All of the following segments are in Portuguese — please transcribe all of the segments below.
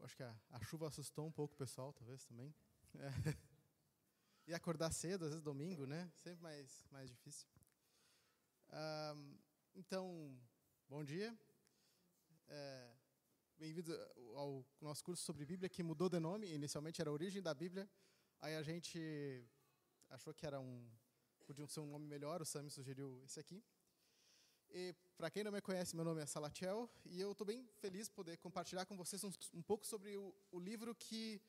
Acho que a chuva assustou um pouco o pessoal, talvez, também. E acordar cedo, às vezes domingo, né? Sempre mais difícil. Então, bom dia. Bem-vindo ao nosso curso sobre Bíblia, que mudou de nome. Inicialmente era a Origem da Bíblia. Aí a gente achou que podia ser um nome melhor, o Sam sugeriu esse aqui. E, para quem não me conhece, meu nome é Salatiel, e eu estou bem feliz de poder compartilhar com vocês um pouco sobre o livro que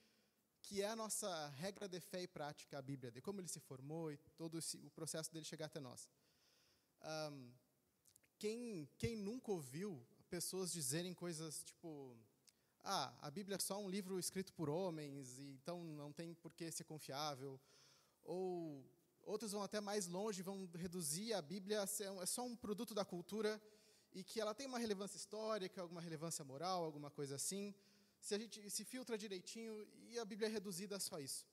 é a nossa regra de fé e prática, a Bíblia, de como ele se formou e todo o processo dele chegar até nós. Quem nunca ouviu pessoas dizerem coisas tipo: a Bíblia é só um livro escrito por homens, e então não tem por que ser confiável, ou outros vão até mais longe, vão reduzir a Bíblia a ser só um produto da cultura e que ela tem uma relevância histórica, alguma relevância moral, alguma coisa assim. Se a gente se filtra direitinho e a Bíblia é reduzida a só isso.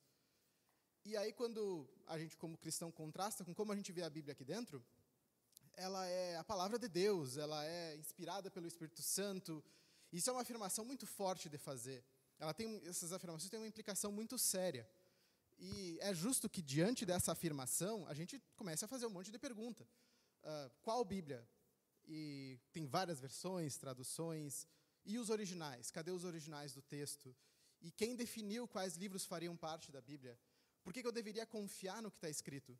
E aí, quando a gente, como cristão, contrasta com como a gente vê a Bíblia aqui dentro, ela é a palavra de Deus, ela é inspirada pelo Espírito Santo. Isso é uma afirmação muito forte de fazer. Essas afirmações têm uma implicação muito séria. E é justo que, diante dessa afirmação, a gente comece a fazer um monte de pergunta. Qual Bíblia? E tem várias versões, traduções. E os originais? Cadê os originais do texto? E quem definiu quais livros fariam parte da Bíblia? Por que eu deveria confiar no que está escrito?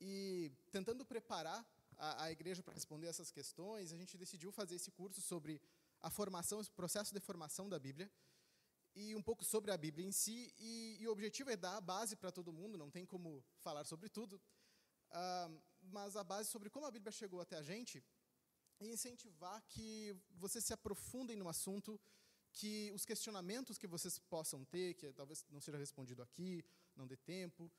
E, tentando preparar a igreja para responder essas questões, a gente decidiu fazer esse curso sobre a formação, esse processo de formação da Bíblia, e um pouco sobre a Bíblia em si, e o objetivo é dar a base para todo mundo, não tem como falar sobre tudo, mas a base sobre como a Bíblia chegou até a gente, e incentivar que vocês se aprofundem no assunto, que os questionamentos que vocês possam ter, que talvez não seja respondido aqui, não dê tempo,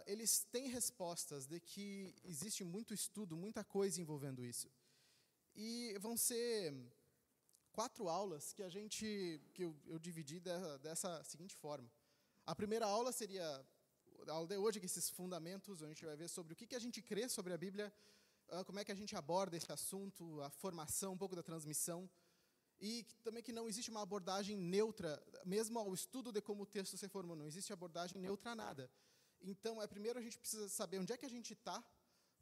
eles têm respostas de que existe muito estudo, muita coisa envolvendo isso. E vão ser 4 aulas que eu dividi dessa seguinte forma. A primeira aula seria a aula de hoje, que esses fundamentos, onde a gente vai ver sobre o que a gente crê sobre a Bíblia, como é que a gente aborda esse assunto, a formação, um pouco da transmissão, e também que não existe uma abordagem neutra, mesmo ao estudo de como o texto se formou, não existe abordagem neutra a nada. Então, primeiro a gente precisa saber onde é que a gente está,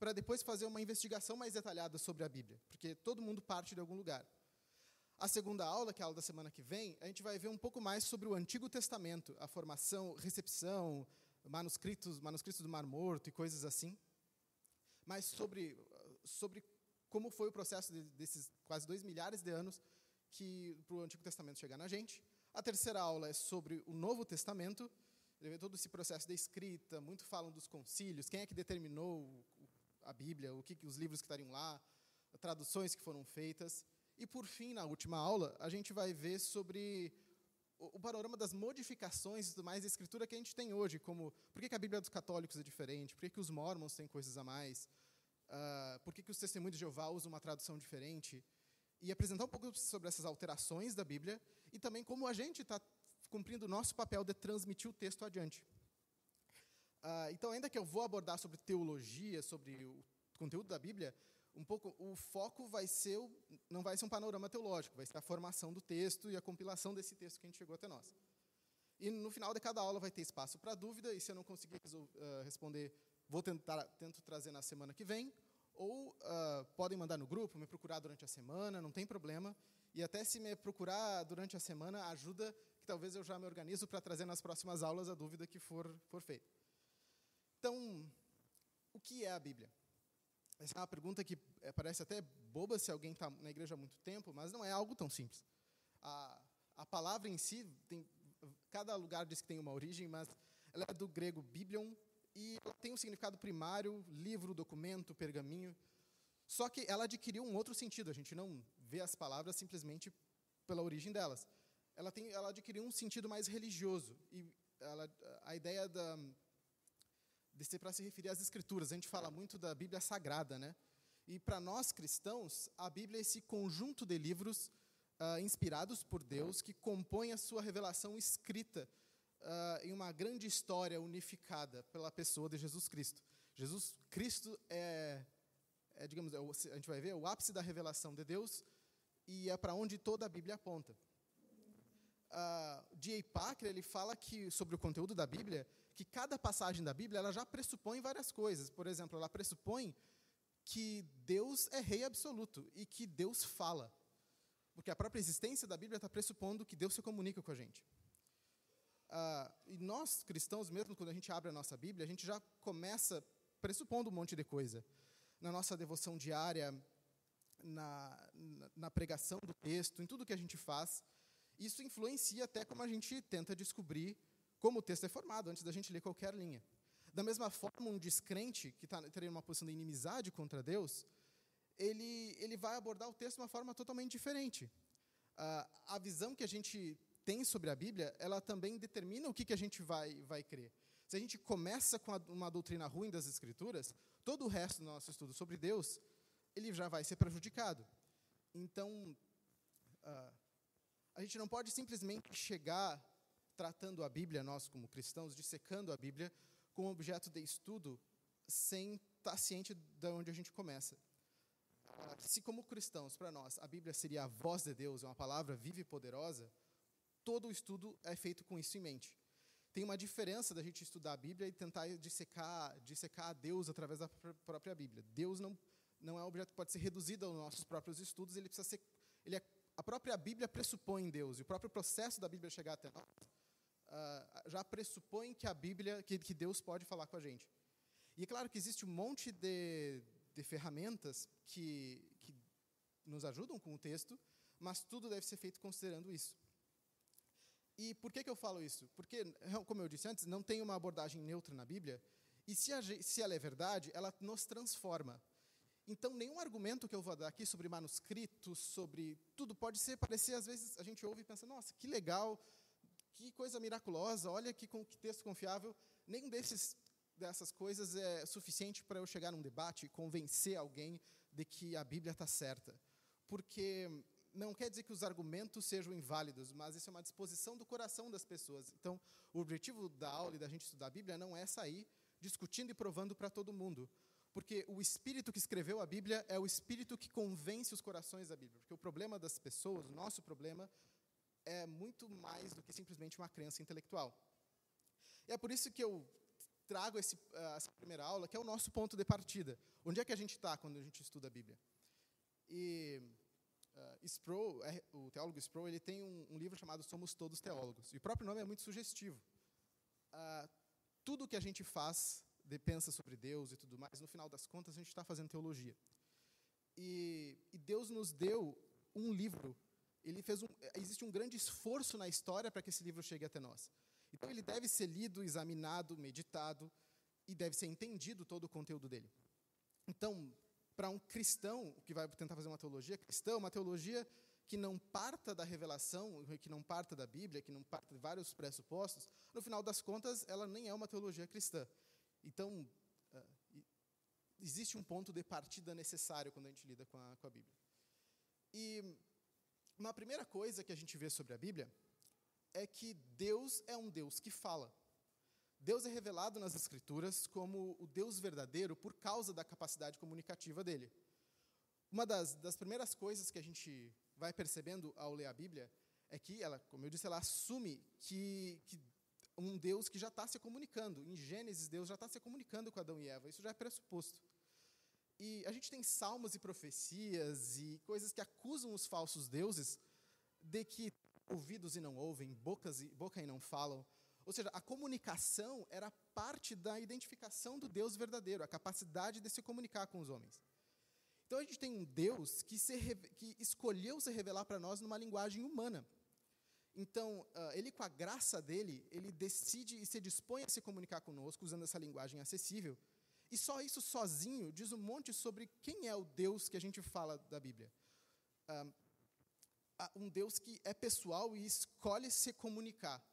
para depois fazer uma investigação mais detalhada sobre a Bíblia, porque todo mundo parte de algum lugar. A segunda aula, que é a aula da semana que vem, a gente vai ver um pouco mais sobre o Antigo Testamento, a formação, recepção, manuscritos do Mar Morto e coisas assim. Mas sobre como foi o processo desses quase 2 milhares de anos para o Antigo Testamento chegar na gente. A terceira aula é sobre o Novo Testamento, todo esse processo de escrita, muito falam dos concílios, quem é que determinou a Bíblia, os livros que estariam lá, traduções que foram feitas. E, por fim, na última aula, a gente vai ver sobre o panorama das modificações do mais da Escritura que a gente tem hoje, como por que a Bíblia dos católicos é diferente, por que os mormons têm coisas a mais, por que os testemunhos de Jeová usam uma tradução diferente, e apresentar um pouco sobre essas alterações da Bíblia e também como a gente está cumprindo o nosso papel de transmitir o texto adiante. Então, ainda que eu vou abordar sobre teologia, sobre o conteúdo da Bíblia, um pouco o foco não vai ser um panorama teológico, vai ser a formação do texto e a compilação desse texto que a gente chegou até nós. E no final de cada aula vai ter espaço para dúvida, e se eu não conseguir responder, tento trazer na semana que vem, ou podem mandar no grupo, me procurar durante a semana, não tem problema, e até se me procurar durante a semana, ajuda, que talvez eu já me organizo para trazer nas próximas aulas a dúvida que for feita. Então, o que é a Bíblia? Essa é uma pergunta que parece até boba se alguém está na igreja há muito tempo, mas não é algo tão simples. A palavra em si, cada lugar diz que tem uma origem, mas ela é do grego biblion, e ela tem um significado primário, livro, documento, pergaminho. Só que ela adquiriu um outro sentido, a gente não vê as palavras simplesmente pela origem delas. Ela adquiriu um sentido mais religioso, e a ideia de ser para se referir às Escrituras. A gente fala muito da Bíblia Sagrada, né? E para nós cristãos, a Bíblia é esse conjunto de livros inspirados por Deus que compõem a sua revelação escrita em uma grande história unificada pela pessoa de Jesus Cristo. Jesus Cristo digamos, a gente vai ver, o ápice da revelação de Deus, e é para onde toda a Bíblia aponta. D.A. Packer, ele fala que, sobre o conteúdo da Bíblia, que cada passagem da Bíblia ela já pressupõe várias coisas. Por exemplo, ela pressupõe que Deus é rei absoluto e que Deus fala. Porque a própria existência da Bíblia está pressupondo que Deus se comunica com a gente. E nós, cristãos, mesmo quando a gente abre a nossa Bíblia, a gente já começa pressupondo um monte de coisa. Na nossa devoção diária, na pregação do texto, em tudo que a gente faz. Isso influencia até como a gente tenta descobrir como o texto é formado, antes da gente ler qualquer linha. Da mesma forma, um descrente, que teria uma posição de inimizade contra Deus, ele vai abordar o texto de uma forma totalmente diferente. A visão que a gente tem sobre a Bíblia, ela também determina o que a gente vai crer. Se a gente começa com uma doutrina ruim das Escrituras, todo o resto do nosso estudo sobre Deus, ele já vai ser prejudicado. Então, a gente não pode simplesmente chegar tratando a Bíblia, nós como cristãos, dissecando a Bíblia como objeto de estudo, sem estar ciente de onde a gente começa. Se como cristãos, para nós, a Bíblia seria a voz de Deus, uma palavra viva e poderosa, todo o estudo é feito com isso em mente. Tem uma diferença da gente estudar a Bíblia e tentar dissecar a Deus através da própria Bíblia. Deus não é um objeto que pode ser reduzido aos nossos próprios estudos, ele precisa ser... a própria Bíblia pressupõe Deus, e o próprio processo da Bíblia chegar até nós já pressupõe que a Bíblia, que Deus pode falar com a gente. E é claro que existe um monte de ferramentas que nos ajudam com o texto, mas tudo deve ser feito considerando isso. E por que eu falo isso? Porque, como eu disse antes, não tem uma abordagem neutra na Bíblia, e se ela é verdade, ela nos transforma. Então, nenhum argumento que eu vou dar aqui sobre manuscritos, sobre tudo, pode parecer, às vezes, a gente ouve e pensa, nossa, que legal, que coisa miraculosa, olha que texto confiável. Nenhum dessas coisas é suficiente para eu chegar num debate e convencer alguém de que a Bíblia está certa. Porque não quer dizer que os argumentos sejam inválidos, mas isso é uma disposição do coração das pessoas. Então, o objetivo da aula e da gente estudar a Bíblia não é sair discutindo e provando para todo mundo. Porque o Espírito que escreveu a Bíblia é o Espírito que convence os corações da Bíblia. Porque o problema das pessoas, o nosso problema, é muito mais do que simplesmente uma crença intelectual. E é por isso que eu trago essa primeira aula, que é o nosso ponto de partida. Onde é que a gente está quando a gente estuda a Bíblia? E Sproul, o teólogo Sproul, ele tem um livro chamado Somos Todos Teólogos. E o próprio nome é muito sugestivo. Tudo que a gente faz, pensa sobre Deus e tudo mais, no final das contas, a gente está fazendo teologia. E Deus nos deu um livro. Existe um grande esforço na história para que esse livro chegue até nós. Então, ele deve ser lido, examinado, meditado, e deve ser entendido todo o conteúdo dele. Então, para um cristão que vai tentar fazer uma teologia cristã, uma teologia que não parta da revelação, que não parta da Bíblia, que não parta de vários pressupostos, no final das contas, ela nem é uma teologia cristã. Então, existe um ponto de partida necessário quando a gente lida com a Bíblia. E uma primeira coisa que a gente vê sobre a Bíblia é que Deus é um Deus que fala. Deus é revelado nas Escrituras como o Deus verdadeiro por causa da capacidade comunicativa dele. Uma das primeiras coisas que a gente vai percebendo ao ler a Bíblia é que ela, como eu disse, ela assume que um Deus que já está se comunicando. Em Gênesis, Deus já está se comunicando com Adão e Eva. Isso já é pressuposto. E a gente tem salmos e profecias e coisas que acusam os falsos deuses de que ouvidos e não ouvem, boca e não falam. Ou seja, a comunicação era parte da identificação do Deus verdadeiro, a capacidade de se comunicar com os homens. Então a gente tem um Deus que escolheu se revelar para nós numa linguagem humana. Então, ele, com a graça dele, ele decide e se dispõe a se comunicar conosco usando essa linguagem acessível. E só isso sozinho diz um monte sobre quem é o Deus que a gente fala da Bíblia. Um Deus que é pessoal e escolhe se comunicar.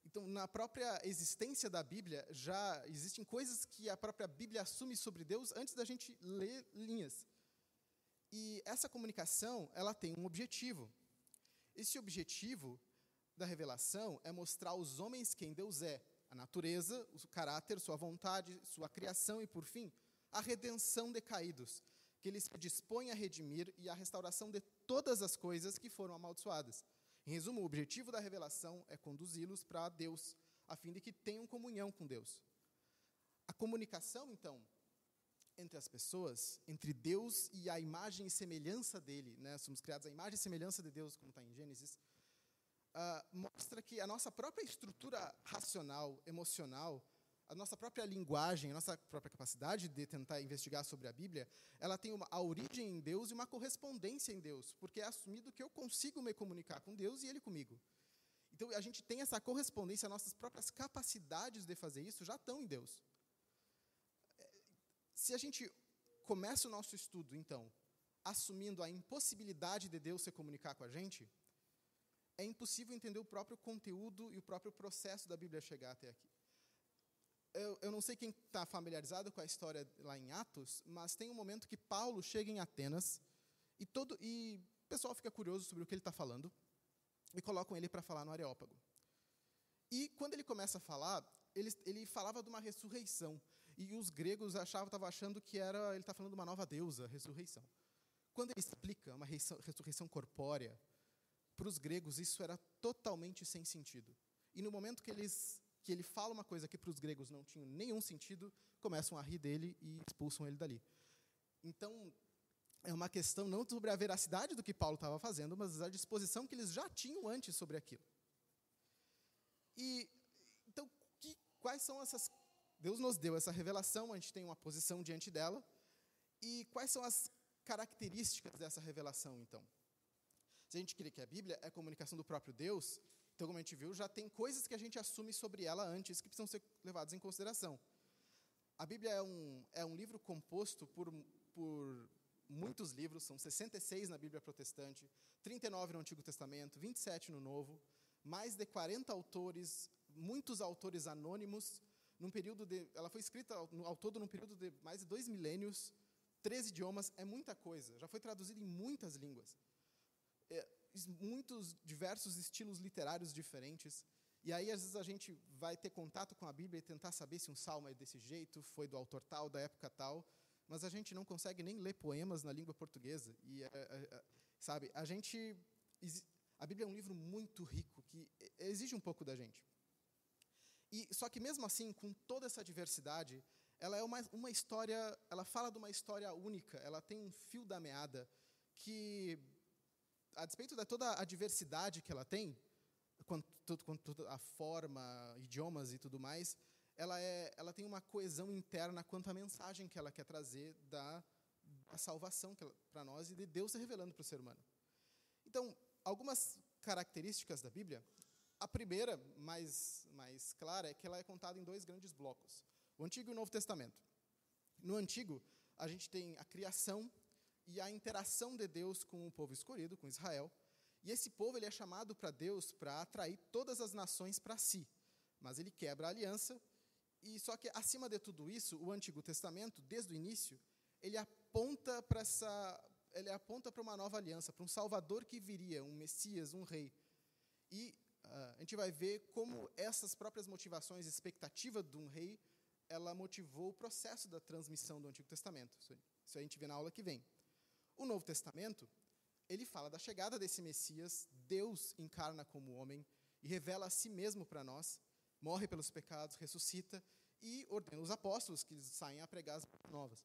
Então, na própria existência da Bíblia, já existem coisas que a própria Bíblia assume sobre Deus antes da gente ler linhas. E essa comunicação, ela tem um objetivo. Esse objetivo da revelação é mostrar aos homens quem Deus é, a natureza, o caráter, sua vontade, sua criação e, por fim, a redenção de caídos, que ele se dispõe a redimir e a restauração de todas as coisas que foram amaldiçoadas. Em resumo, o objetivo da revelação é conduzi-los para Deus, a fim de que tenham comunhão com Deus. A comunicação, então, entre as pessoas, entre Deus e a imagem e semelhança dele, né? Somos criados à imagem e semelhança de Deus, como está em Gênesis, mostra que a nossa própria estrutura racional, emocional, a nossa própria linguagem, a nossa própria capacidade de tentar investigar sobre a Bíblia, ela tem a origem em Deus e uma correspondência em Deus, porque é assumido que eu consigo me comunicar com Deus e Ele comigo. Então, a gente tem essa correspondência, nossas próprias capacidades de fazer isso já estão em Deus. Se a gente começa o nosso estudo, então, assumindo a impossibilidade de Deus se comunicar com a gente, é impossível entender o próprio conteúdo e o próprio processo da Bíblia chegar até aqui. Eu não sei quem está familiarizado com a história lá em Atos, mas tem um momento que Paulo chega em Atenas e o pessoal fica curioso sobre o que ele está falando e colocam ele para falar no Areópago. E quando ele começa a falar, ele falava de uma ressurreição. E os gregos estavam achando que ele está falando de uma nova deusa, ressurreição. Quando ele explica uma ressurreição corpórea, para os gregos isso era totalmente sem sentido. E no momento que ele fala uma coisa que para os gregos não tinha nenhum sentido, começam a rir dele e expulsam ele dali. Então, é uma questão não sobre a veracidade do que Paulo estava fazendo, mas a disposição que eles já tinham antes sobre aquilo. E, então, quais são essas... Deus nos deu essa revelação, a gente tem uma posição diante dela, e quais são as características dessa revelação, então? Se a gente crê que a Bíblia é a comunicação do próprio Deus, então, como a gente viu, já tem coisas que a gente assume sobre ela antes que precisam ser levadas em consideração. A Bíblia é um livro composto por muitos livros, são 66 na Bíblia protestante, 39 no Antigo Testamento, 27 no Novo, mais de 40 autores, muitos autores anônimos, ela foi escrita ao todo num período de mais de 2 milênios, 13 idiomas, é muita coisa, já foi traduzida em muitas línguas. Muitos diversos estilos literários diferentes, e aí às vezes a gente vai ter contato com a Bíblia e tentar saber se um salmo é desse jeito, foi do autor tal, da época tal, mas a gente não consegue nem ler poemas na língua portuguesa, e sabe, a Bíblia é um livro muito rico, que exige um pouco da gente. Só que mesmo assim, com toda essa diversidade, ela é uma história, ela fala de uma história única, ela tem um fio da meada que, a despeito de toda a diversidade que ela tem, quanto a forma, idiomas e tudo mais, ela tem uma coesão interna quanto à mensagem que ela quer trazer da salvação para nós e de Deus se revelando para o ser humano. Então, algumas características da Bíblia. A primeira, mais clara, é que ela é contada em 2 grandes blocos, o Antigo e o Novo Testamento. No Antigo, a gente tem a criação e a interação de Deus com o povo escolhido, com Israel, e esse povo ele é chamado para Deus para atrair todas as nações para si, mas ele quebra a aliança, e só que, acima de tudo isso, o Antigo Testamento, desde o início, ele aponta para uma nova aliança, para um Salvador que viria, um Messias, um Rei. E a gente vai ver como essas próprias motivações, expectativa de um rei, ela motivou o processo da transmissão do Antigo Testamento. Isso a gente vê na aula que vem. O Novo Testamento, ele fala da chegada desse Messias, Deus encarna como homem e revela a si mesmo para nós, morre pelos pecados, ressuscita e ordena os apóstolos que saem a pregar as boas novas.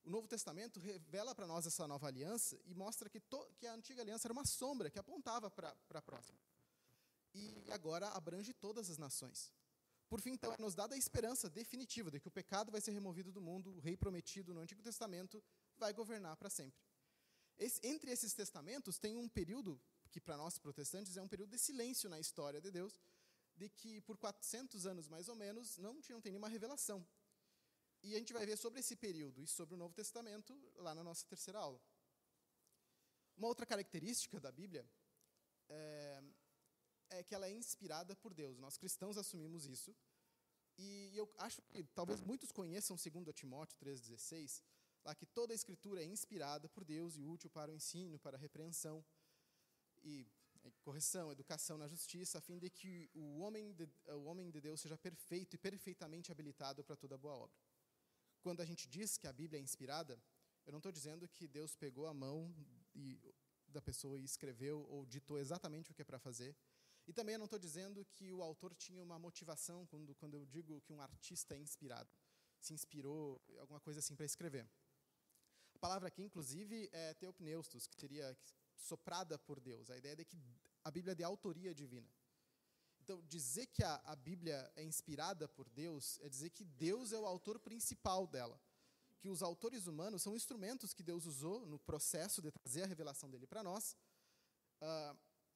O Novo Testamento revela para nós essa nova aliança e mostra que a antiga aliança era uma sombra que apontava para a próxima. E agora abrange todas as nações. Por fim, então, é nos dada a esperança definitiva de que o pecado vai ser removido do mundo, o rei prometido no Antigo Testamento vai governar para sempre. Entre esses testamentos tem um período, que para nós protestantes é um período de silêncio na história de Deus, de que por 400 anos mais ou menos não tem nenhuma revelação. E a gente vai ver sobre esse período e sobre o Novo Testamento lá na nossa terceira aula. Uma outra característica da Bíblia é que ela é inspirada por Deus. Nós cristãos assumimos isso. E eu acho que talvez muitos conheçam 2 Timóteo 3,16, lá que toda a Escritura é inspirada por Deus e útil para o ensino, para a repreensão, e correção, educação na justiça, a fim de que o homem de Deus seja perfeito e perfeitamente habilitado para toda boa obra. Quando a gente diz que a Bíblia é inspirada, eu não estou dizendo que Deus pegou a mão da pessoa e escreveu ou ditou exatamente o que é para fazer. E também eu não estou dizendo que o autor tinha uma motivação, quando eu digo que um artista é inspirado, se inspirou, alguma coisa assim para escrever. A palavra aqui, inclusive, é theopneustos, que seria soprada por Deus. A ideia de que a Bíblia é de autoria divina. Então, dizer que a Bíblia é inspirada por Deus é dizer que Deus é o autor principal dela. Que os autores humanos são instrumentos que Deus usou no processo de trazer a revelação dele para nós,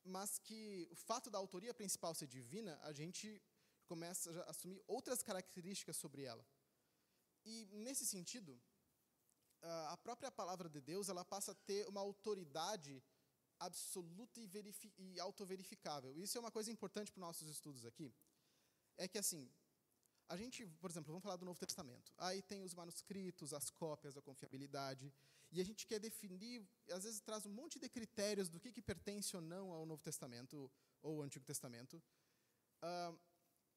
mas que o fato da autoria principal ser divina, a gente começa a assumir outras características sobre ela. E, nesse sentido, a própria palavra de Deus ela passa a ter uma autoridade absoluta e autoverificável. Isso é uma coisa importante para os nossos estudos aqui. É que, assim, a gente, por exemplo, vamos falar do Novo Testamento. Aí tem os manuscritos, as cópias, a confiabilidade. E a gente quer definir, às vezes traz um monte de critérios do que pertence ou não ao Novo Testamento ou ao Antigo Testamento.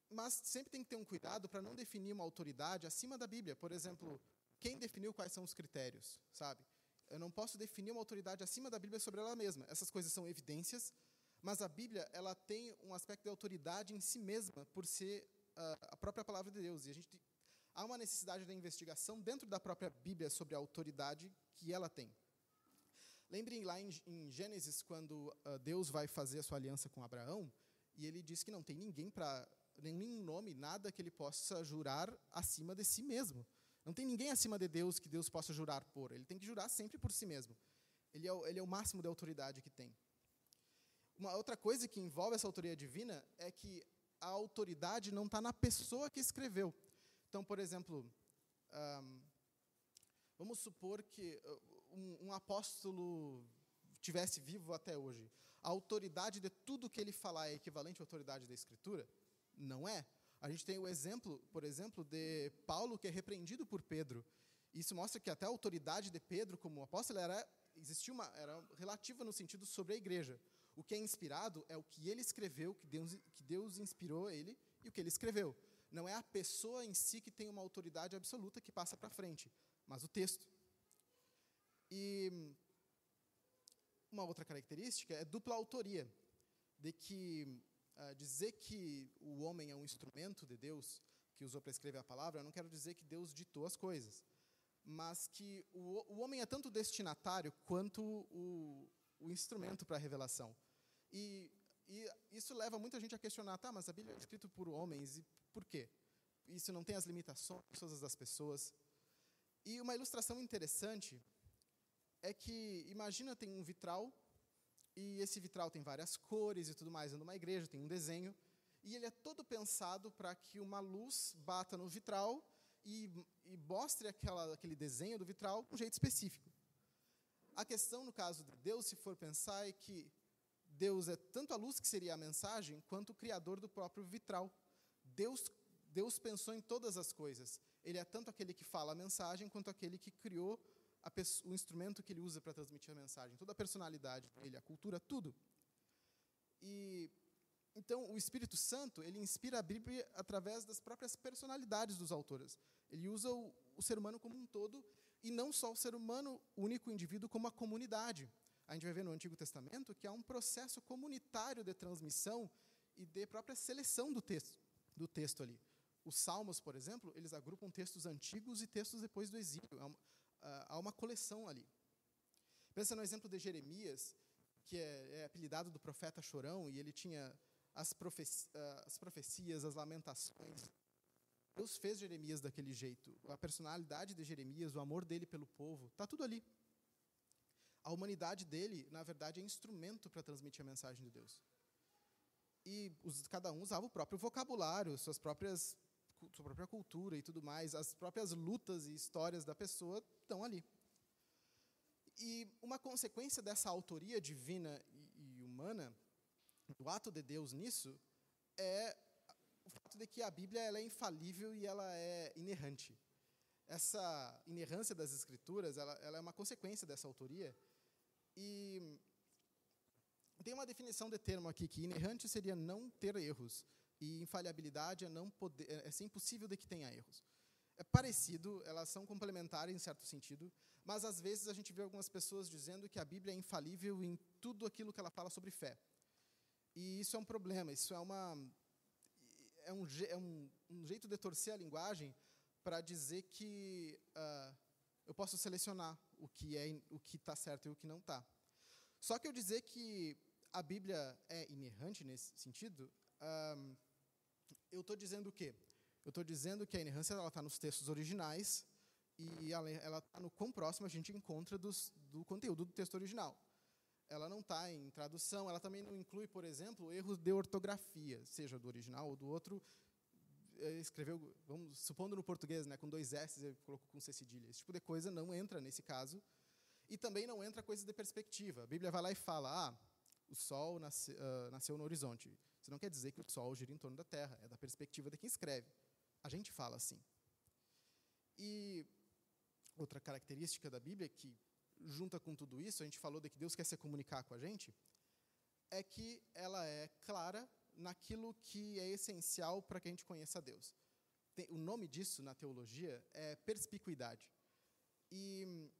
Mas sempre tem que ter um cuidado para não definir uma autoridade acima da Bíblia. Por exemplo, quem definiu quais são os critérios, sabe? Eu não posso definir uma autoridade acima da Bíblia sobre ela mesma. Essas coisas são evidências, mas a Bíblia ela tem um aspecto de autoridade em si mesma, por ser a própria palavra de Deus. E há uma necessidade da investigação dentro da própria Bíblia sobre a autoridade que ela tem. Lembrem lá em Gênesis, quando Deus vai fazer a sua aliança com Abraão, e ele diz que não tem nenhum nome, nada que ele possa jurar acima de si mesmo. Não tem ninguém acima de Deus que Deus possa jurar por. Ele tem que jurar sempre por si mesmo. Ele é o máximo de autoridade que tem. Uma outra coisa que envolve essa autoria divina é que a autoridade não está na pessoa que escreveu. Então, por exemplo, vamos supor que um apóstolo estivesse vivo até hoje. A autoridade de tudo que ele falar é equivalente à autoridade da Escritura? Não é. A gente tem o exemplo, por exemplo, de Paulo, que é repreendido por Pedro. Isso mostra que até a autoridade de Pedro como apóstolo era relativa no sentido sobre a igreja. O que é inspirado é o que ele escreveu, que Deus inspirou ele, e o que ele escreveu. Não é a pessoa em si que tem uma autoridade absoluta que passa para frente, mas o texto. E uma outra característica é dupla autoria, de que dizer que o homem é um instrumento de Deus, que usou para escrever a palavra, eu não quero dizer que Deus ditou as coisas, mas que o homem é tanto destinatário quanto o instrumento para a revelação. E isso leva muita gente a questionar, tá, mas a Bíblia é escrita por homens, e por quê? Isso não tem as limitações todas das pessoas. E uma ilustração interessante é que, imagina, tem um vitral, e esse vitral tem várias cores e tudo mais, numa igreja tem um desenho, e ele é todo pensado para que uma luz bata no vitral e mostre aquele desenho do vitral de um jeito específico. A questão, no caso de Deus, se for pensar, é que Deus é tanto a luz, que seria a mensagem, quanto o criador do próprio vitral. Deus pensou em todas as coisas. Ele é tanto aquele que fala a mensagem, quanto aquele que criou o instrumento que ele usa para transmitir a mensagem. Toda a personalidade dele, a cultura, tudo. E então, o Espírito Santo, ele inspira a Bíblia através das próprias personalidades dos autores. Ele usa o ser humano como um todo, e não só o ser humano, o único indivíduo, como a comunidade. A gente vai ver no Antigo Testamento que há um processo comunitário de transmissão e de própria seleção do texto ali. Os Salmos, por exemplo, eles agrupam textos antigos e textos depois do exílio. Há uma coleção ali. Pensa no exemplo de Jeremias, que é apelidado do profeta chorão, e ele tinha as profecias, as lamentações. Deus fez Jeremias daquele jeito. A personalidade de Jeremias, o amor dele pelo povo, está tudo ali. A humanidade dele, na verdade, é instrumento para transmitir a mensagem de Deus. E cada um usava o próprio vocabulário, sua própria cultura e tudo mais, as próprias lutas e histórias da pessoa estão ali. E uma consequência dessa autoria divina e humana, do ato de Deus nisso, é o fato de que a Bíblia ela é infalível e ela é inerrante. Essa inerrância das Escrituras, ela é uma consequência dessa autoria. E tem uma definição de termo aqui, que inerrante seria não ter erros, e infalibilidade é ser impossível de que tenha erros. É parecido, elas são complementares em certo sentido, Mas, às vezes, a gente vê algumas pessoas dizendo que a Bíblia é infalível em tudo aquilo que ela fala sobre fé. E isso é um problema, isso é um jeito de torcer a linguagem para dizer que eu posso selecionar o que está certo e o que não está. Só que eu dizer que a Bíblia é inerrante nesse sentido, eu estou dizendo o quê? Eu estou dizendo que a inerrância está nos textos originais e ela está no quão próximo a gente encontra do conteúdo do texto original. Ela não está em tradução, ela também não inclui, por exemplo, erros de ortografia, seja do original ou do outro. Escreveu, vamos, supondo no português, né, com 2 S, ele colocou com C cedilha. Esse tipo de coisa não entra nesse caso. E também não entra coisas de perspectiva. A Bíblia vai lá e fala, o Sol nasceu no horizonte. Isso não quer dizer que o Sol gira em torno da Terra, é da perspectiva de quem escreve. A gente fala assim. E outra característica da Bíblia, que junta com tudo isso, a gente falou de que Deus quer se comunicar com a gente, é que ela é clara naquilo que é essencial para que a gente conheça a Deus. O nome disso, na teologia, é perspicuidade. E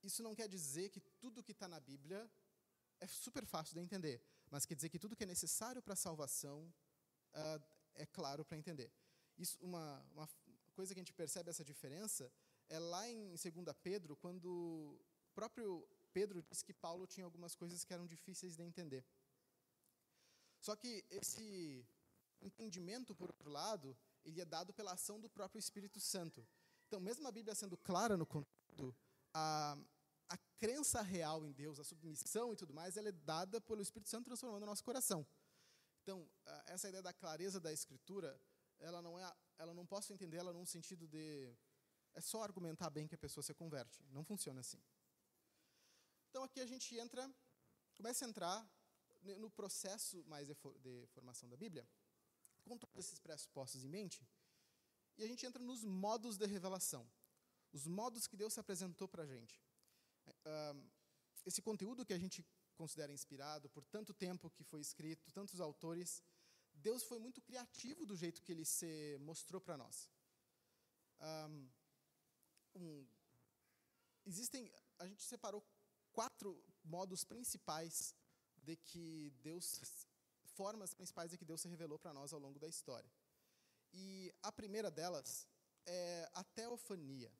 isso não quer dizer que tudo que está na Bíblia é super fácil de entender, mas quer dizer que tudo que é necessário para a salvação é claro para entender. Isso, uma coisa que a gente percebe essa diferença é lá em 2 Pedro, quando o próprio Pedro disse que Paulo tinha algumas coisas que eram difíceis de entender. Só que esse entendimento, por outro lado, ele é dado pela ação do próprio Espírito Santo. Então, mesmo a Bíblia sendo clara no conteúdo, a crença real em Deus, a submissão e tudo mais, ela é dada pelo Espírito Santo transformando o nosso coração. Então, essa ideia da clareza da Escritura, ela não posso entender ela num sentido de é só argumentar bem que a pessoa se converte. Não funciona assim. Então, aqui a gente começa a entrar no processo mais de formação da Bíblia, com todos esses pressupostos em mente, e a gente entra nos modos de revelação, os modos que Deus se apresentou para a gente. Esse conteúdo que a gente considera inspirado, por tanto tempo que foi escrito, tantos autores, Deus foi muito criativo do jeito que Ele se mostrou para nós. A gente separou 4 modos principais formas principais de que Deus se revelou para nós ao longo da história. E a primeira delas é a teofania.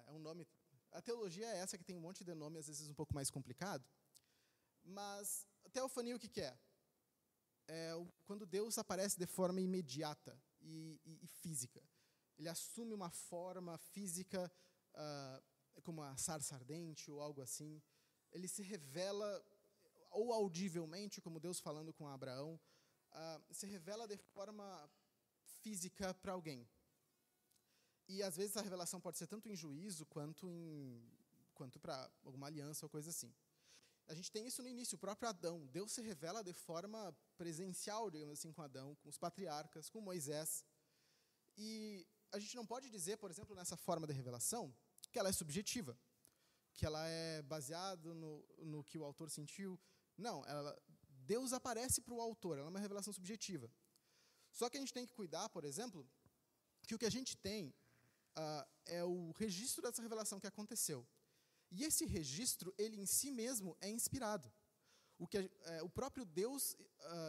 É um nome. A teologia é essa que tem um monte de nome, às vezes um pouco mais complicado. Mas a teofania o que é? É quando Deus aparece de forma imediata e física. Ele assume uma forma física, como a sarça ardente ou algo assim. Ele se revela, ou audivelmente, como Deus falando com Abraão, se revela de forma física para alguém. E, às vezes, a revelação pode ser tanto em juízo, quanto para alguma aliança ou coisa assim. A gente tem isso no início, o próprio Adão. Deus se revela de forma presencial, digamos assim, com Adão, com os patriarcas, com Moisés. E a gente não pode dizer, por exemplo, nessa forma de revelação, que ela é subjetiva, que ela é baseada no que o autor sentiu. Não, Deus aparece para o autor, ela é uma revelação subjetiva. Só que a gente tem que cuidar, por exemplo, que o que a gente tem é o registro dessa revelação que aconteceu. E esse registro, ele em si mesmo é inspirado. O próprio Deus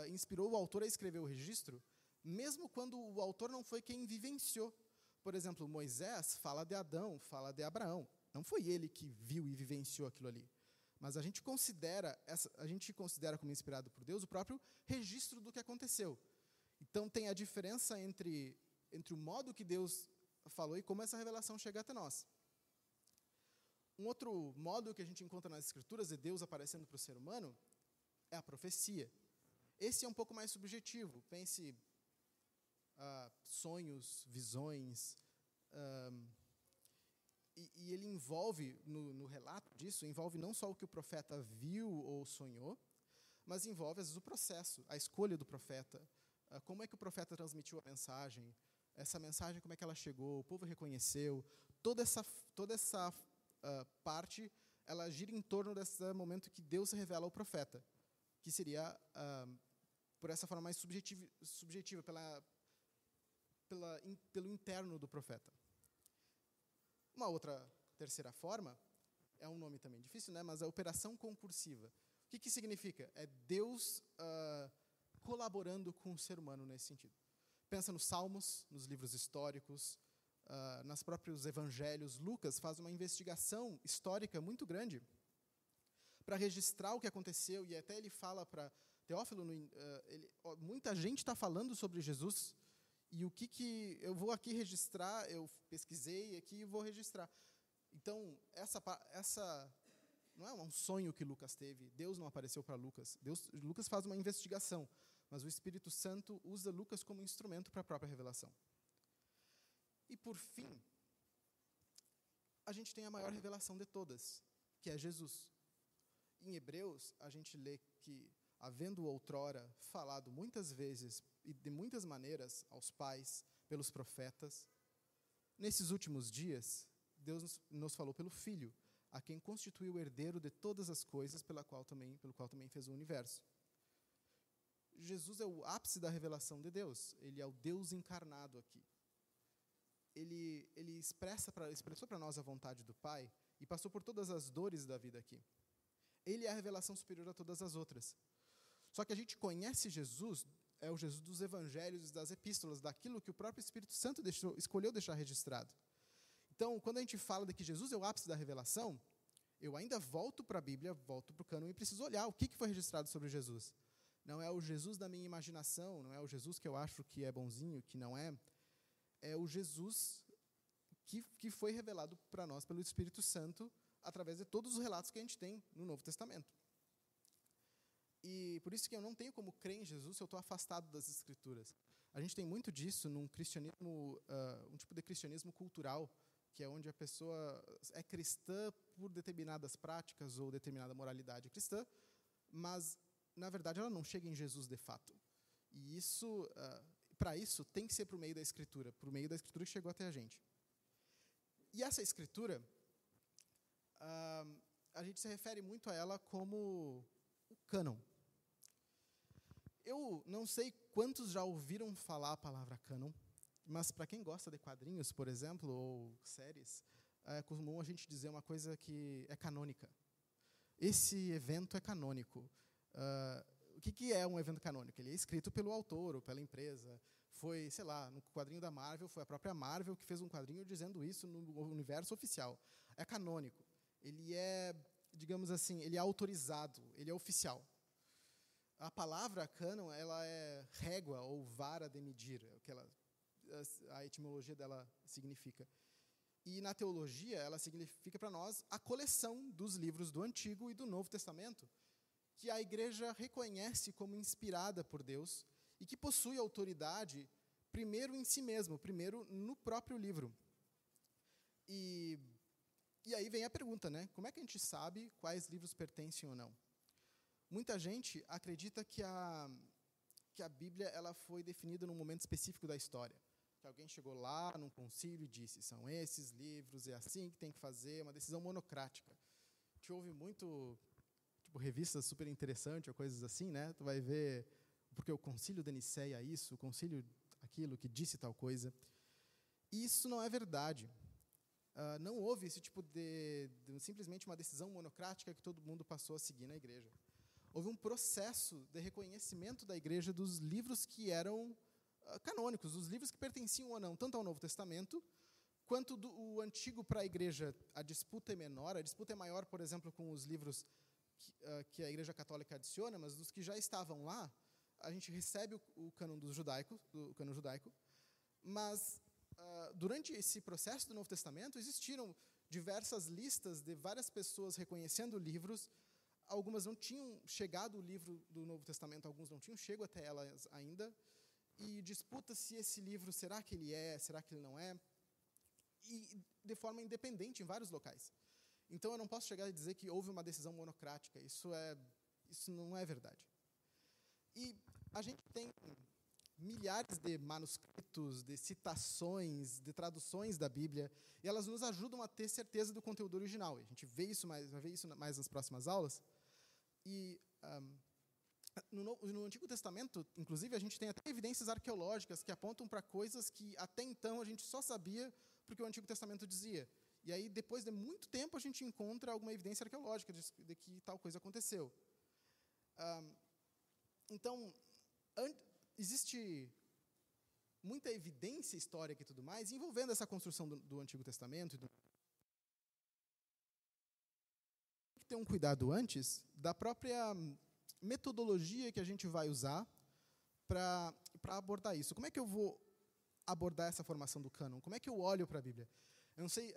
inspirou o autor a escrever o registro, mesmo quando o autor não foi quem vivenciou. Por exemplo, Moisés fala de Adão, fala de Abraão. Não foi ele que viu e vivenciou aquilo ali. Mas a gente considera como inspirado por Deus o próprio registro do que aconteceu. Então, tem a diferença entre o modo que Deus falou e como essa revelação chega até nós. Um outro modo que a gente encontra nas Escrituras de Deus aparecendo para o ser humano é a profecia. Esse é um pouco mais subjetivo. Pense sonhos, visões, e ele envolve, no relato disso, envolve não só o que o profeta viu ou sonhou, mas envolve, às vezes, o processo, a escolha do profeta, como é que o profeta transmitiu a mensagem, essa mensagem, como é que ela chegou, o povo reconheceu, toda essa parte, ela gira em torno desse momento que Deus se revela ao profeta, que seria, por essa forma mais subjetiva pelo interno do profeta. Uma outra terceira forma é um nome também difícil, né? Mas a operação concursiva. O que significa? É Deus colaborando com o ser humano nesse sentido. Pensa nos Salmos, nos livros históricos, nos próprios evangelhos. Lucas faz uma investigação histórica muito grande para registrar o que aconteceu, e até ele fala para Teófilo, muita gente está falando sobre Jesus, e o que eu vou aqui registrar, eu pesquisei aqui e vou registrar. Então, essa não é um sonho que Lucas teve, Deus não apareceu para Lucas. Lucas faz uma investigação, mas o Espírito Santo usa Lucas como instrumento para a própria revelação. E, por fim, a gente tem a maior revelação de todas, que é Jesus. Em Hebreus, a gente lê que, havendo outrora falado muitas vezes e de muitas maneiras aos pais, pelos profetas, nesses últimos dias, Deus nos falou pelo Filho, a quem constituiu o herdeiro de todas as coisas, pelo qual também fez o universo. Jesus é o ápice da revelação de Deus. Ele é o Deus encarnado aqui. Ele expressou para nós a vontade do Pai e passou por todas as dores da vida aqui. Ele é a revelação superior a todas as outras. Só que a gente conhece Jesus, é o Jesus dos evangelhos e das epístolas, daquilo que o próprio Espírito Santo escolheu deixar registrado. Então, quando a gente fala de que Jesus é o ápice da revelação, eu ainda volto para a Bíblia, volto para o cânon e preciso olhar o que foi registrado sobre Jesus. Não é o Jesus da minha imaginação, não é o Jesus que eu acho que é bonzinho, que não é. É o Jesus que foi revelado para nós pelo Espírito Santo através de todos os relatos que a gente tem no Novo Testamento. E por isso que eu não tenho como crer em Jesus se eu estou afastado das Escrituras. A gente tem muito disso num cristianismo, um tipo de cristianismo cultural, que é onde a pessoa é cristã por determinadas práticas ou determinada moralidade cristã, mas, na verdade, ela não chega em Jesus de fato. E isso, para isso, tem que ser por meio da Escritura que chegou até a gente. E essa Escritura, a gente se refere muito a ela como o cânon. Eu não sei quantos já ouviram falar a palavra cânon, mas para quem gosta de quadrinhos, por exemplo, ou séries, é comum a gente dizer uma coisa que é canônica. Esse evento é canônico. O que é um evento canônico? Ele é escrito pelo autor ou pela empresa. Foi, sei lá, no quadrinho da Marvel, foi a própria Marvel que fez um quadrinho dizendo isso no universo oficial. É canônico. Ele é, digamos assim, ele é autorizado, ele é oficial. A palavra cânon, ela é régua ou vara de medir, é o que a etimologia dela significa. E na teologia, ela significa para nós a coleção dos livros do Antigo e do Novo Testamento, que a igreja reconhece como inspirada por Deus e que possui autoridade, primeiro em si mesmo, primeiro no próprio livro. E aí vem a pergunta, né? Como é que a gente sabe quais livros pertencem ou não? Muita gente acredita que a Bíblia ela foi definida num momento específico da história. Que alguém chegou lá num concílio e disse, são esses livros, é assim que tem que fazer, uma decisão monocrática. A gente ouve muito, revistas super interessantes ou coisas assim, né? Tu vai ver, porque o concílio de Nicéia isso, o concílio aquilo, que disse tal coisa. E isso não é verdade. Não houve esse tipo de simplesmente uma decisão monocrática que todo mundo passou a seguir na igreja. Houve um processo de reconhecimento da igreja dos livros que eram canônicos, os livros que pertenciam ou não, tanto ao Novo Testamento, quanto o Antigo para a igreja. A disputa é menor, a disputa é maior, por exemplo, com os livros que a Igreja Católica adiciona, mas dos que já estavam lá, a gente recebe o cânon judaico, mas durante esse processo do Novo Testamento existiram diversas listas de várias pessoas reconhecendo livros. Algumas não tinham chegado o livro do Novo Testamento, alguns não tinham chegado até elas ainda, e disputa se esse livro, será que ele é, será que ele não é, e de forma independente em vários locais. Então, eu não posso chegar e dizer que houve uma decisão monocrática, isso não é verdade. E a gente tem milhares de manuscritos, de citações, de traduções da Bíblia, e elas nos ajudam a ter certeza do conteúdo original. A gente vai ver isso mais nas próximas aulas. E no Antigo Testamento, inclusive, a gente tem até evidências arqueológicas que apontam para coisas que até então a gente só sabia porque o Antigo Testamento dizia. E aí, depois de muito tempo, a gente encontra alguma evidência arqueológica de que tal coisa aconteceu. Então, existe muita evidência histórica e tudo mais envolvendo essa construção do Antigo Testamento. Tem que ter um cuidado antes da própria metodologia que a gente vai usar para abordar isso. Como é que eu vou abordar essa formação do cânon? Como é que eu olho para a Bíblia? Eu não sei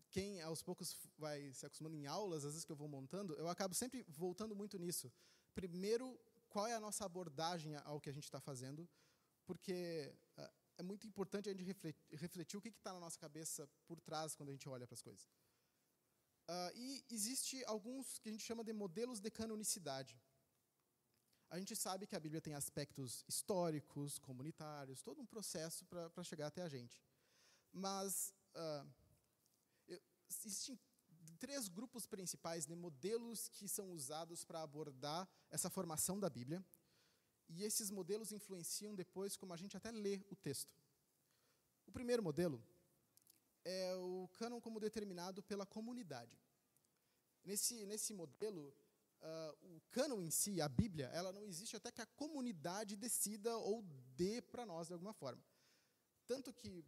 quem aos poucos vai se acostumando em aulas, às vezes que eu vou montando, eu acabo sempre voltando muito nisso. Primeiro, qual é a nossa abordagem ao que a gente está fazendo? Porque é muito importante a gente refletir o que está na nossa cabeça por trás quando a gente olha para as coisas. E existe alguns que a gente chama de modelos de canonicidade. A gente sabe que a Bíblia tem aspectos históricos, comunitários, todo um processo para chegar até a gente. Mas existem 3 grupos principais de modelos que são usados para abordar essa formação da Bíblia. E esses modelos influenciam depois como a gente até lê o texto. O primeiro modelo é o cânon como determinado pela comunidade. Nesse modelo, o cânon em si, a Bíblia, ela não existe até que a comunidade decida ou dê para nós de alguma forma. Tanto que,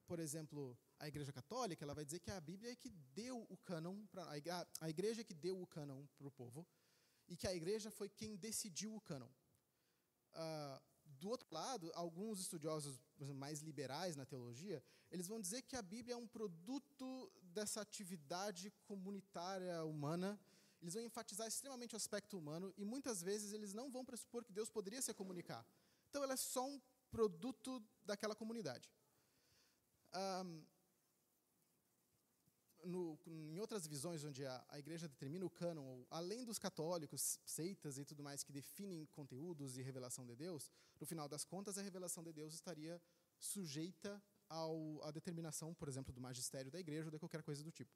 por exemplo, a Igreja Católica, ela vai dizer que a Bíblia é que deu o cânon, a Igreja é que deu o cânon para o povo, e que a Igreja foi quem decidiu o cânon. Do outro lado, alguns estudiosos mais liberais na teologia, eles vão dizer que a Bíblia é um produto dessa atividade comunitária humana. Eles vão enfatizar extremamente o aspecto humano e muitas vezes eles não vão pressupor que Deus poderia se comunicar. Então, ela é só um produto daquela comunidade. Em outras visões, onde a Igreja determina o cânon, além dos católicos, seitas e tudo mais que definem conteúdos e revelação de Deus, no final das contas, a revelação de Deus estaria sujeita à determinação, por exemplo, do magistério da Igreja ou de qualquer coisa do tipo.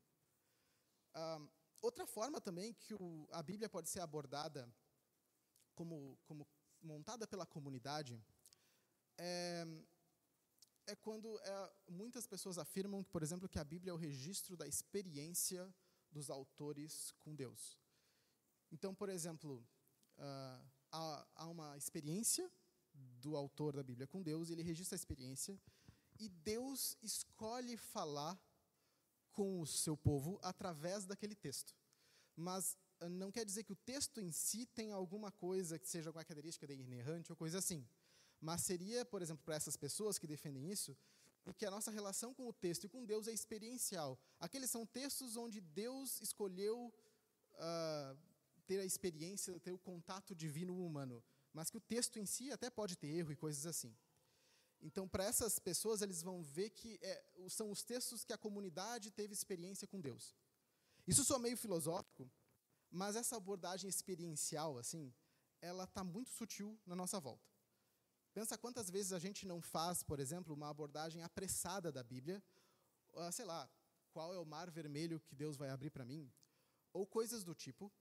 Outra forma também que a Bíblia pode ser abordada como montada pela comunidade é quando muitas pessoas afirmam, por exemplo, que a Bíblia é o registro da experiência dos autores com Deus. Então, por exemplo, há uma experiência do autor da Bíblia com Deus, ele registra a experiência, e Deus escolhe falar com o seu povo através daquele texto. Mas não quer dizer que o texto em si tem alguma coisa que seja uma característica de inerrante ou coisa assim. Mas seria, por exemplo, para essas pessoas que defendem isso, que a nossa relação com o texto e com Deus é experiencial. Aqueles são textos onde Deus escolheu ter a experiência, ter o contato divino humano, mas que o texto em si até pode ter erro e coisas assim. Então, para essas pessoas, eles vão ver que são os textos que a comunidade teve experiência com Deus. Isso soa meio filosófico, mas essa abordagem experiencial, assim, ela está muito sutil na nossa volta. Pensa quantas vezes a gente não faz, por exemplo, uma abordagem apressada da Bíblia, sei lá, qual é o mar vermelho que Deus vai abrir para mim, ou coisas do tipo,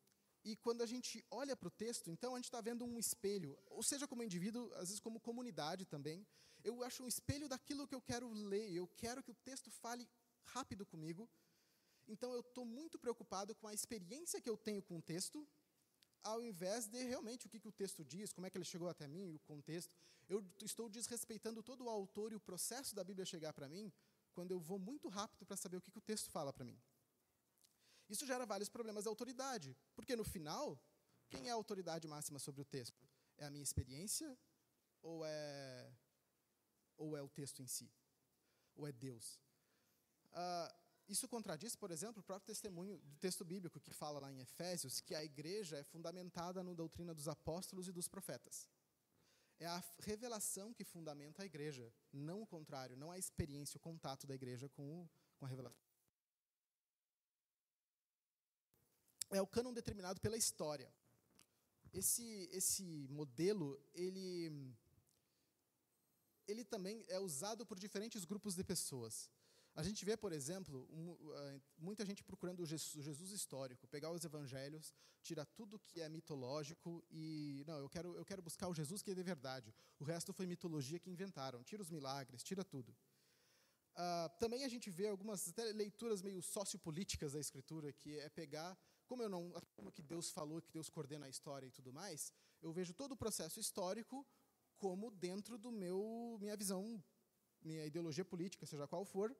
e quando a gente olha para o texto, então a gente está vendo um espelho, ou seja, como indivíduo, às vezes como comunidade também, eu acho um espelho daquilo que eu quero ler, eu quero que o texto fale rápido comigo, então eu estou muito preocupado com a experiência que eu tenho com o texto, ao invés de realmente o que o texto diz, como é que ele chegou até mim, o contexto. Eu estou desrespeitando todo o autor e o processo da Bíblia chegar para mim, quando eu vou muito rápido para saber o que o texto fala para mim. Isso gera vários problemas de autoridade, porque no final, quem é a autoridade máxima sobre o texto? É a minha experiência ou é o texto em si? Ou é Deus? Isso contradiz, por exemplo, o próprio testemunho do texto bíblico que fala lá em Efésios que a igreja é fundamentada na doutrina dos apóstolos e dos profetas. É a revelação que fundamenta a igreja, não o contrário, não a experiência, o contato da igreja com a revelação. É o cânon determinado pela história. Esse modelo, ele também é usado por diferentes grupos de pessoas. A gente vê, por exemplo, muita gente procurando o Jesus histórico, pegar os evangelhos, tirar tudo que é mitológico e... Não, eu quero buscar o Jesus que é de verdade. O resto foi mitologia que inventaram. Tira os milagres, tira tudo. Também a gente vê algumas até leituras meio sociopolíticas da Escritura, que é pegar, como eu não assumo que Deus falou, que Deus coordena a história e tudo mais, eu vejo todo o processo histórico como dentro do minha visão, minha ideologia política, seja qual for,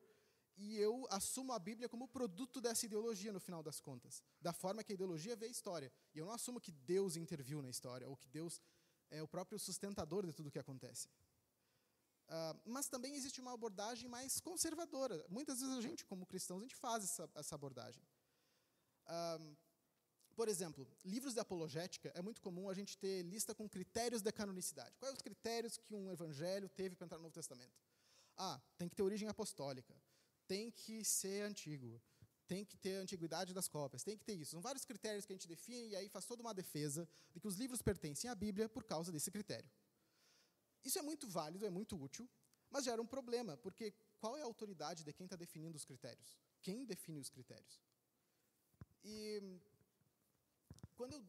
e eu assumo a Bíblia como produto dessa ideologia, no final das contas, da forma que a ideologia vê a história. E eu não assumo que Deus interviu na história, ou que Deus é o próprio sustentador de tudo o que acontece. Mas também existe uma abordagem mais conservadora. Muitas vezes a gente, como cristãos, a gente faz essa abordagem. Por exemplo, livros de apologética, é muito comum a gente ter lista com critérios de canonicidade. Quais os critérios que um evangelho teve para entrar no Novo Testamento? Tem que ter origem apostólica, tem que ser antigo, tem que ter a antiguidade das cópias, tem que ter isso. São vários critérios que a gente define e aí faz toda uma defesa de que os livros pertencem à Bíblia por causa desse critério. Isso é muito válido, é muito útil, mas gera um problema, porque qual é a autoridade de quem está definindo os critérios? Quem define os critérios? E quando eu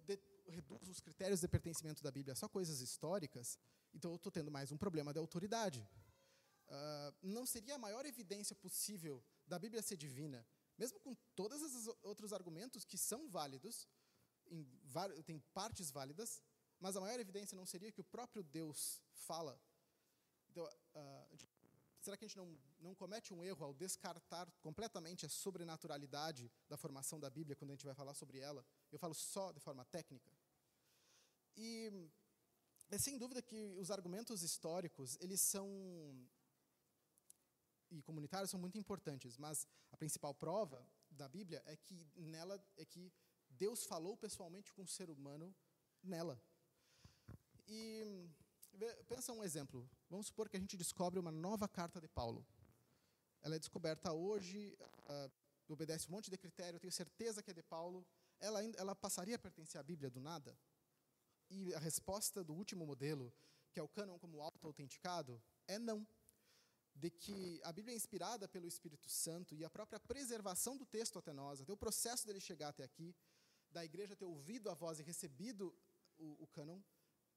reduzo os critérios de pertencimento da Bíblia a só coisas históricas, então eu estou tendo mais um problema de autoridade. Não seria a maior evidência possível da Bíblia ser divina, mesmo com todos esses outros argumentos que são válidos, tem partes válidas, mas a maior evidência não seria que o próprio Deus fala? Então, será que a gente não comete um erro ao descartar completamente a sobrenaturalidade da formação da Bíblia quando a gente vai falar sobre ela? Eu falo só de forma técnica. E é sem dúvida que os argumentos históricos, e comunitários são muito importantes, mas a principal prova da Bíblia é que Deus falou pessoalmente com o ser humano nela. E pensa um exemplo. Vamos supor que a gente descobre uma nova carta de Paulo. Ela é descoberta hoje, obedece um monte de critério, eu tenho certeza que é de Paulo. Ela passaria a pertencer à Bíblia do nada? E a resposta do último modelo, que é o cânon como auto-autenticado, é não. De que a Bíblia é inspirada pelo Espírito Santo e a própria preservação do texto até nós, até o processo dele chegar até aqui, da igreja ter ouvido a voz e recebido o cânon,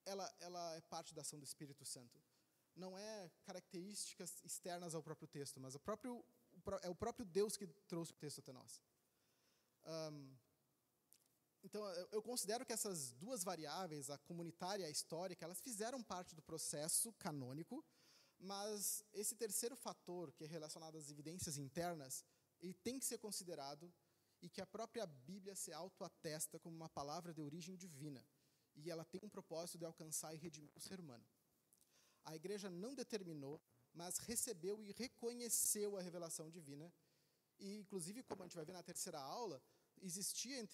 ela é parte da ação do Espírito Santo. Não é características externas ao próprio texto, mas é o próprio Deus que trouxe o texto até nós. Então, eu considero que essas duas variáveis, a comunitária e a histórica, elas fizeram parte do processo canônico, mas esse terceiro fator, que é relacionado às evidências internas, ele tem que ser considerado e que a própria Bíblia se autoatesta como uma palavra de origem divina. E ela tem um propósito de alcançar e redimir o ser humano. A igreja não determinou, mas recebeu e reconheceu a revelação divina. E, inclusive, como a gente vai ver na terceira aula, existia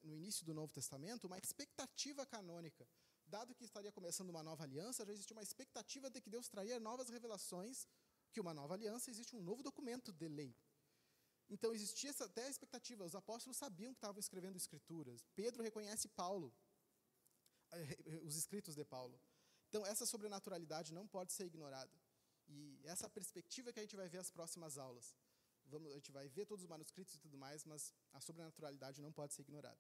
no início do Novo Testamento uma expectativa canônica. Dado que estaria começando uma nova aliança, já existia uma expectativa de que Deus traria novas revelações, que uma nova aliança existe um novo documento de lei. Então, existia até a expectativa. Os apóstolos sabiam que estavam escrevendo escrituras. Pedro reconhece Paulo, os escritos de Paulo. Então, essa sobrenaturalidade não pode ser ignorada. E essa perspectiva que a gente vai ver as próximas aulas. A gente vai ver todos os manuscritos e tudo mais, mas a sobrenaturalidade não pode ser ignorada.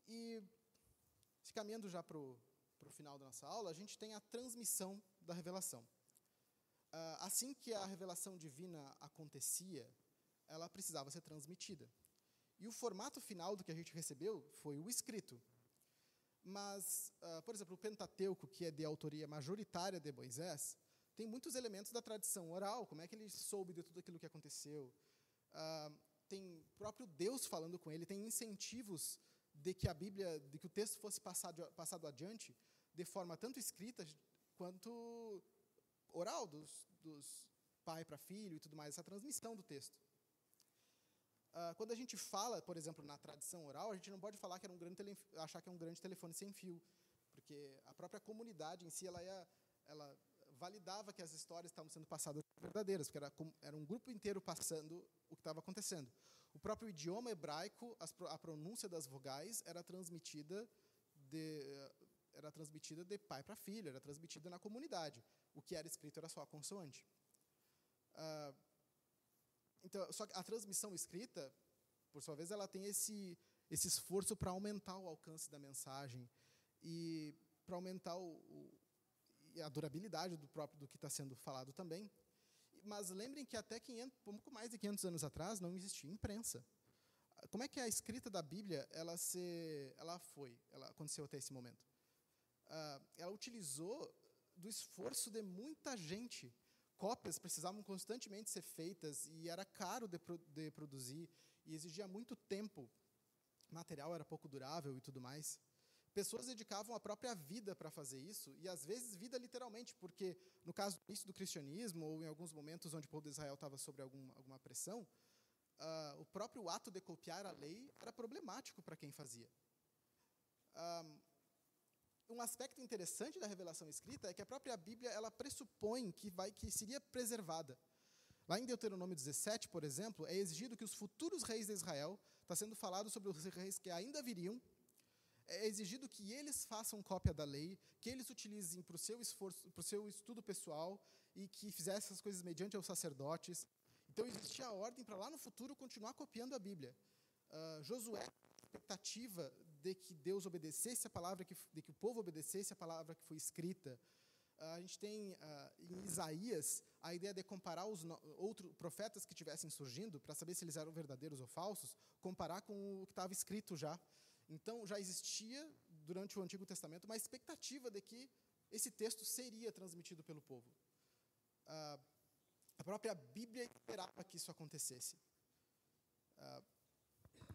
E, se caminhando já para o final da nossa aula, a gente tem a transmissão da revelação. Assim que a revelação divina acontecia, ela precisava ser transmitida. E o formato final do que a gente recebeu foi o escrito. Mas, por exemplo, o Pentateuco, que é de autoria majoritária de Moisés, tem muitos elementos da tradição oral, como é que ele soube de tudo aquilo que aconteceu. Tem o próprio Deus falando com ele, tem incentivos de que a Bíblia, de que o texto fosse passado adiante, de forma tanto escrita quanto oral, dos pai para filho e tudo mais, essa transmissão do texto. Quando a gente fala, por exemplo, na tradição oral, a gente não pode falar que achar que é um grande telefone sem fio, porque a própria comunidade em si, ela validava que as histórias estavam sendo passadas verdadeiras, porque era um grupo inteiro passando o que estava acontecendo. O próprio idioma hebraico, a pronúncia das vogais era transmitida de pai para filho, era transmitida na comunidade. O que era escrito era só a consoante. Então, só que a transmissão escrita, por sua vez, ela tem esse esforço para aumentar o alcance da mensagem e para aumentar a durabilidade do que está sendo falado também. Mas lembrem que até um pouco mais de 500 anos atrás não existia imprensa. Como é que a escrita da Bíblia ela aconteceu até esse momento? Ela utilizou do esforço de muita gente. Cópias precisavam constantemente ser feitas e era caro de produzir e exigia muito tempo. O material era pouco durável e tudo mais. Pessoas dedicavam a própria vida para fazer isso, e às vezes vida literalmente, porque no caso do início do cristianismo, ou em alguns momentos onde o povo de Israel estava sob alguma pressão, o próprio ato de copiar a lei era problemático para quem fazia. Um aspecto interessante da revelação escrita é que a própria Bíblia ela pressupõe que seria preservada. Lá em Deuteronômio 17, por exemplo, é exigido que os futuros reis de Israel, está sendo falado sobre os reis que ainda viriam, é exigido que eles façam cópia da lei, que eles utilizem para o seu esforço, para o seu estudo pessoal e que fizessem essas coisas mediante aos sacerdotes. Então existia a ordem para lá no futuro continuar copiando a Bíblia. Josué, a expectativa de que Deus obedecesse a palavra, de que o povo obedecesse a palavra que foi escrita. A gente tem em Isaías a ideia de comparar os outros profetas que estivessem surgindo, para saber se eles eram verdadeiros ou falsos, comparar com o que estava escrito já. Então, já existia, durante o Antigo Testamento, uma expectativa de que esse texto seria transmitido pelo povo. A própria Bíblia esperava que isso acontecesse.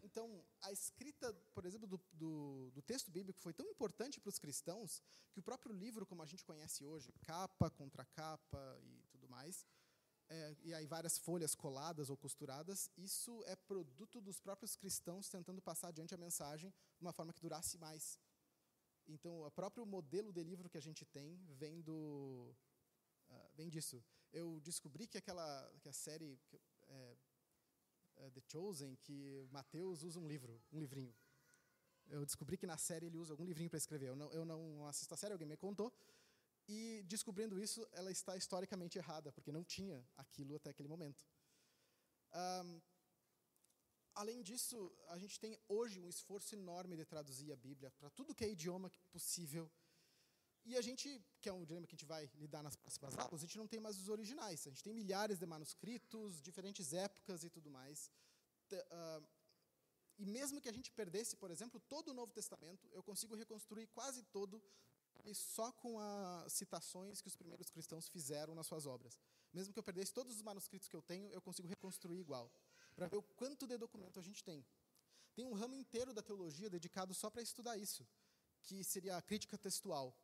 Então, a escrita, por exemplo, do texto bíblico foi tão importante para os cristãos que o próprio livro, como a gente conhece hoje, capa contra capa e tudo mais, e aí várias folhas coladas ou costuradas, isso é produto dos próprios cristãos tentando passar adiante a mensagem de uma forma que durasse mais. Então, o próprio modelo de livro que a gente tem vem disso. Eu descobri que a série The Chosen, que Mateus usa um livrinho. Eu descobri que na série ele usa algum livrinho para escrever. Eu não assisto a série, alguém me contou. E, descobrindo isso, ela está historicamente errada, porque não tinha aquilo até aquele momento. Além disso, a gente tem hoje um esforço enorme de traduzir a Bíblia para tudo que é idioma possível. E a gente, que é um dilema que a gente vai lidar nas próximas aulas, a gente não tem mais os originais. A gente tem milhares de manuscritos, diferentes épocas e tudo mais. E mesmo que a gente perdesse, por exemplo, todo o Novo Testamento, eu consigo reconstruir quase todo e só com as citações que os primeiros cristãos fizeram nas suas obras. Mesmo que eu perdesse todos os manuscritos que eu tenho, eu consigo reconstruir igual, para ver o quanto de documento a gente tem. Tem um ramo inteiro da teologia dedicado só para estudar isso, que seria a crítica textual.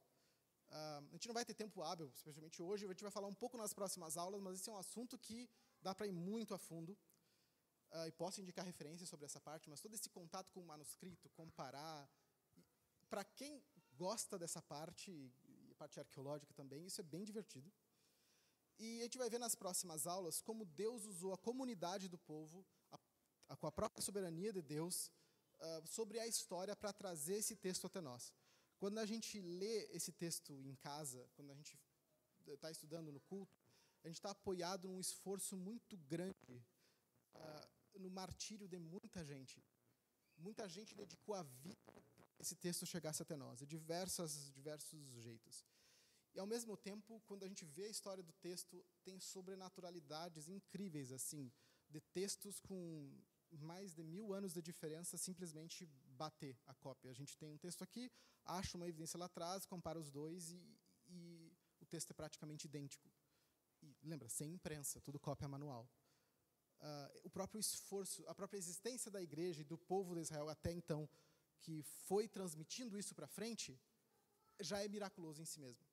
A gente não vai ter tempo hábil, especialmente hoje, a gente vai falar um pouco nas próximas aulas, mas esse é um assunto que dá para ir muito a fundo, e posso indicar referências sobre essa parte, mas todo esse contato com o manuscrito, comparar, para quem gosta dessa parte, e a parte arqueológica também, isso é bem divertido. E a gente vai ver nas próximas aulas como Deus usou a comunidade do povo, com a própria soberania de Deus, sobre a história para trazer esse texto até nós. Quando a gente lê esse texto em casa, quando a gente está estudando no culto, a gente está apoiado num esforço muito grande, no martírio de muita gente. Muita gente dedicou a vida para que esse texto chegasse até nós, de diversos jeitos. E, ao mesmo tempo, quando a gente vê a história do texto, tem sobrenaturalidades incríveis, assim, de textos com mais de 1000 anos de diferença, simplesmente bater a cópia. A gente tem um texto aqui, acha uma evidência lá atrás, compara os dois e o texto é praticamente idêntico. E, lembra, sem imprensa, tudo cópia manual. O próprio esforço, a própria existência da igreja e do povo de Israel até então, que foi transmitindo isso para frente, já é miraculoso em si mesmo.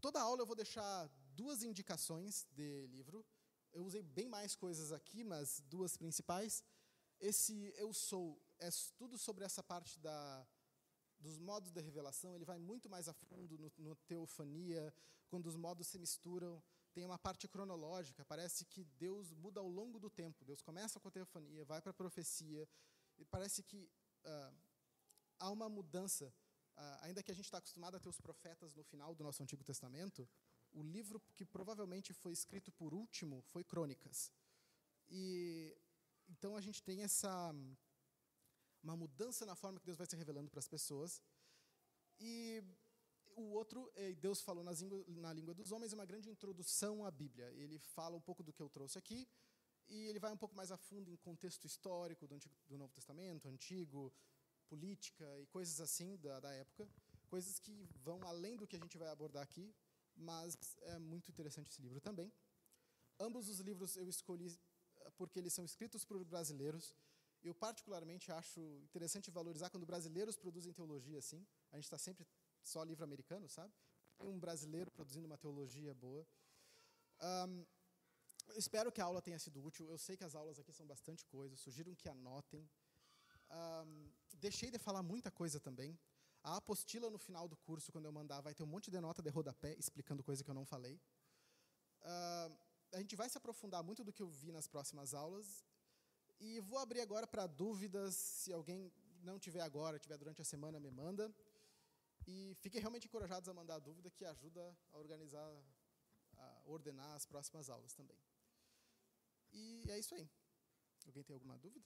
Toda aula eu vou deixar 2 indicações de livro. Eu usei bem mais coisas aqui, mas 2 principais. Esse Eu Sou é tudo sobre essa parte dos modos de revelação. Ele vai muito mais a fundo no teofania, quando os modos se misturam. Tem uma parte cronológica, parece que Deus muda ao longo do tempo. Deus começa com a teofania, vai para a profecia, e parece que há uma mudança. Ainda que a gente está acostumado a ter os profetas no final do nosso Antigo Testamento, o livro que provavelmente foi escrito por último foi Crônicas. E então a gente tem uma mudança na forma que Deus vai se revelando para as pessoas. E O outro, Deus falou na língua dos homens, é uma grande introdução à Bíblia. Ele fala um pouco do que eu trouxe aqui, e ele vai um pouco mais a fundo em contexto histórico do Novo Testamento, Antigo, política e coisas assim da época, coisas que vão além do que a gente vai abordar aqui, mas é muito interessante esse livro também. Ambos os livros eu escolhi porque eles são escritos por brasileiros. Eu particularmente acho interessante valorizar quando brasileiros produzem teologia assim. A gente está sempre só livro americano, sabe? Tem um brasileiro produzindo uma teologia boa. Eu espero que a aula tenha sido útil. Eu sei que as aulas aqui são bastante coisa. Sugiro que anotem. Deixei de falar muita coisa também. A apostila no final do curso, quando eu mandar, vai ter um monte de nota de rodapé explicando coisa que eu não falei. A gente vai se aprofundar muito do que eu vi nas próximas aulas. E vou abrir agora para dúvidas. Se alguém não tiver agora, tiver durante a semana, me manda. E fiquem realmente encorajados a mandar a dúvida, que ajuda a organizar, a ordenar as próximas aulas também. E é isso aí. Alguém tem alguma dúvida?